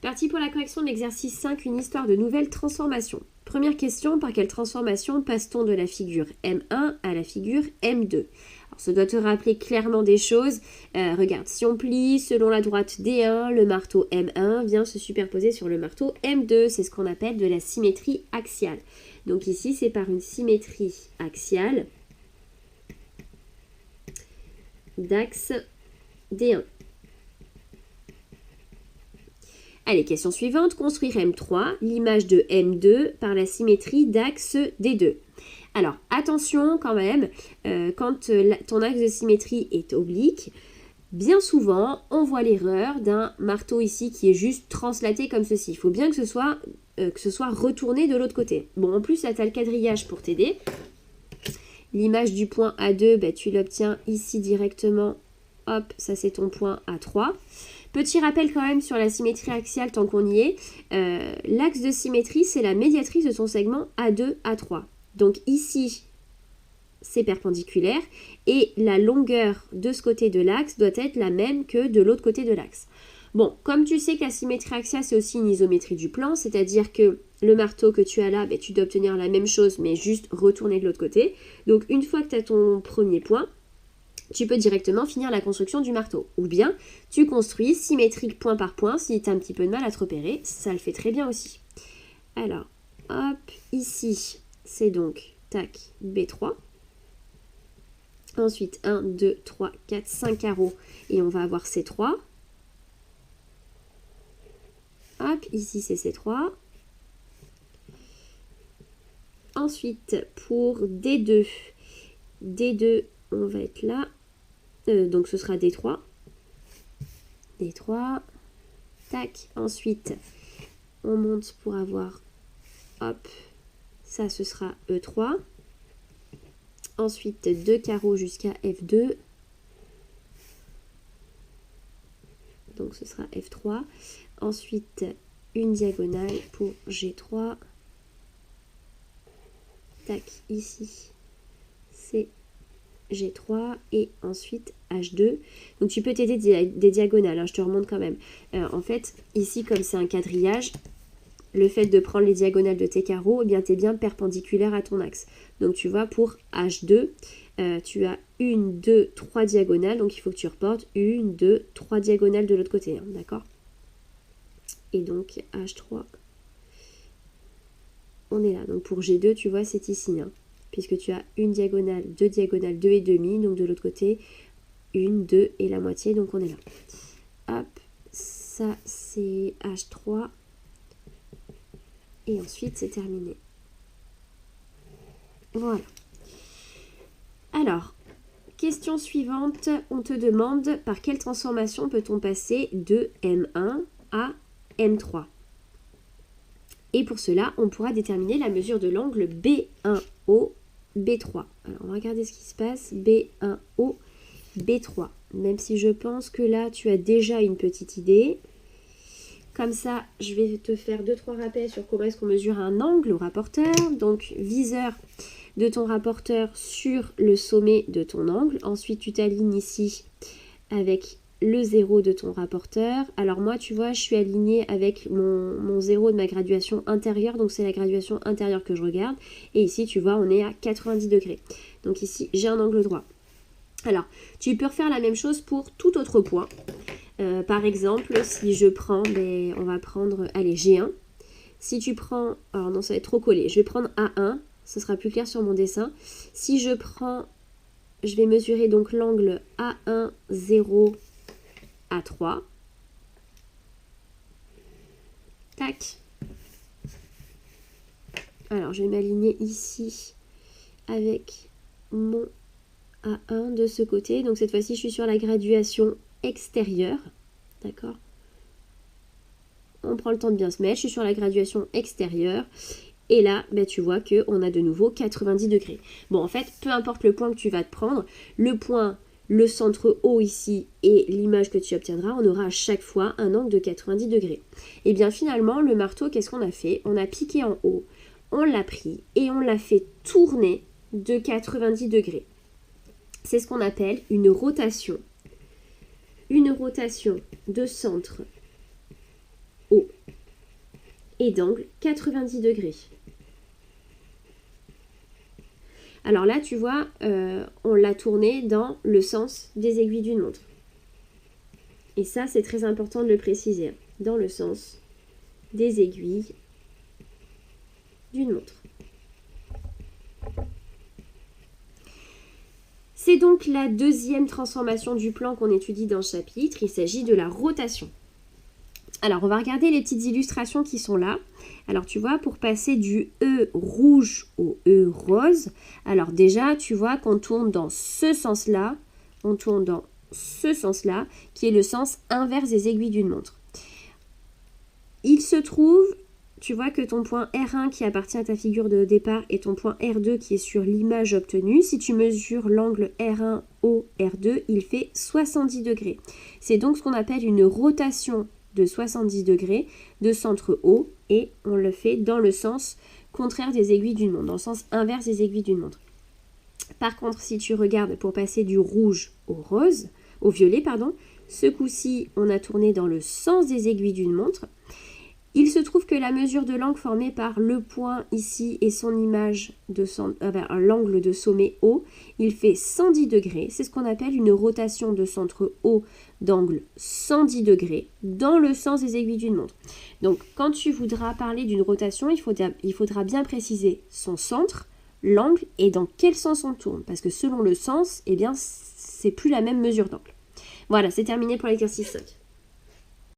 Parti pour la correction de l'exercice 5, une histoire de nouvelle transformation. Première question, par quelle transformation passe-t-on de la figure M1 à la figure M2? Alors, ça doit te rappeler clairement des choses. Regarde, si on plie selon la droite D1, le marteau M1 vient se superposer sur le marteau M2. C'est ce qu'on appelle de la symétrie axiale. Donc ici, c'est par une symétrie axiale d'axe D1. Allez, question suivante. Construire M3, l'image de M2 par la symétrie d'axe D2. Alors, attention quand même, quand ton axe de symétrie est oblique, bien souvent, on voit l'erreur d'un marteau ici qui est juste translaté comme ceci. Il faut bien que ce soit retourné de l'autre côté. Bon, en plus, là, tu as le quadrillage pour t'aider. L'image du point A2, tu l'obtiens ici directement. Hop, ça c'est ton point A3. Petit rappel quand même sur la symétrie axiale tant qu'on y est. L'axe de symétrie, c'est la médiatrice de ton segment A2, A3. Donc ici, c'est perpendiculaire et la longueur de ce côté de l'axe doit être la même que de l'autre côté de l'axe. Bon, comme tu sais que la symétrie axiale, c'est aussi une isométrie du plan, c'est-à-dire que le marteau que tu as là, tu dois obtenir la même chose, mais juste retourner de l'autre côté. Donc une fois que tu as ton premier point, tu peux directement finir la construction du marteau. Ou bien, tu construis symétrique point par point, si tu as un petit peu de mal à te repérer, ça le fait très bien aussi. Alors, hop, ici, c'est donc, tac, B3. Ensuite, 1, 2, 3, 4, 5 carreaux, et on va avoir C3. Hop, ici c'est C3. Ensuite, pour D2, on va être là. Donc ce sera D3. D3. Tac. Ensuite, on monte pour avoir, hop, ça ce sera E3. Ensuite, 2 carreaux jusqu'à F2. Donc ce sera F3. Ensuite, une diagonale pour G3. Tac, ici, c'est G3 et ensuite H2. Donc tu peux t'aider des diagonales, je te remonte quand même. En fait, ici, comme c'est un quadrillage, le fait de prendre les diagonales de tes carreaux, tu es bien perpendiculaire à ton axe. Donc tu vois, pour H2, tu as 1, 2, 3 diagonales, donc il faut que tu reportes 1, 2, 3 diagonales de l'autre côté, d'accord? Et donc H3, on est là. Donc pour G2, tu vois, c'est ici, puisque tu as une diagonale, 2 et demi, donc de l'autre côté, 1, 2 et la moitié, donc on est là. Hop, ça c'est H3. Et ensuite, c'est terminé. Voilà. Alors, question suivante. On te demande par quelle transformation peut-on passer de M1 à M3. Et pour cela, on pourra déterminer la mesure de l'angle B1O, B3. Alors, on va regarder ce qui se passe. B1O, B3. Même si je pense que là, tu as déjà une petite idée. Comme ça, je vais te faire 2-3 rappels sur comment est-ce qu'on mesure un angle au rapporteur. Donc, viseur de ton rapporteur sur le sommet de ton angle. Ensuite, tu t'alignes ici avec le 0 de ton rapporteur. Alors moi, tu vois, je suis alignée avec mon 0 de ma graduation intérieure. Donc, c'est la graduation intérieure que je regarde. Et ici, tu vois, on est à 90 degrés. Donc ici, j'ai un angle droit. Alors, tu peux refaire la même chose pour tout autre point. Par exemple, si je prends, on va prendre, allez, G1. Si tu prends, alors non, ça va être trop collé. Je vais prendre A1, ce sera plus clair sur mon dessin. Si je prends, je vais mesurer donc l'angle A1, 0, A3. Tac. Alors, je vais m'aligner ici avec mon A1 de ce côté. Donc, cette fois-ci, je suis sur la graduation extérieure. D'accord? On prend le temps de bien se mettre. Je suis sur la graduation extérieure. Et là, tu vois qu'on a de nouveau 90 degrés. Bon, en fait, peu importe le point que tu vas te prendre, le point, le centre haut ici et l'image que tu obtiendras, on aura à chaque fois un angle de 90 degrés. Et bien finalement, le marteau, qu'est-ce qu'on a fait? On a piqué en haut, on l'a pris et on l'a fait tourner de 90 degrés. C'est ce qu'on appelle une rotation. Une rotation de centre haut et d'angle 90 degrés. Alors là, tu vois, on l'a tourné dans le sens des aiguilles d'une montre. Et ça, c'est très important de le préciser, dans le sens des aiguilles d'une montre. C'est donc la deuxième transformation du plan qu'on étudie dans ce chapitre. Il s'agit de la rotation. Alors, on va regarder les petites illustrations qui sont là. Alors, tu vois, pour passer du E rouge au E rose, alors déjà, tu vois qu'on tourne dans ce sens-là. On tourne dans ce sens-là, qui est le sens inverse des aiguilles d'une montre. Il se trouve, tu vois que ton point R1 qui appartient à ta figure de départ et ton point R2 qui est sur l'image obtenue, si tu mesures l'angle R1 au R2, il fait 70 degrés. C'est donc ce qu'on appelle une rotation de 70 degrés de centre O et on le fait dans le sens contraire des aiguilles d'une montre, dans le sens inverse des aiguilles d'une montre. Par contre, si tu regardes pour passer du rouge au rose, au violet, pardon, ce coup-ci, on a tourné dans le sens des aiguilles d'une montre. Il se trouve que la mesure de l'angle formé par le point ici et son image de l'angle de sommet O, il fait 110 degrés. C'est ce qu'on appelle une rotation de centre O d'angle 110 degrés dans le sens des aiguilles d'une montre. Donc, quand tu voudras parler d'une rotation, il faudra bien préciser son centre, l'angle et dans quel sens on tourne. Parce que selon le sens, eh bien, c'est plus la même mesure d'angle. Voilà, c'est terminé pour l'exercice 5.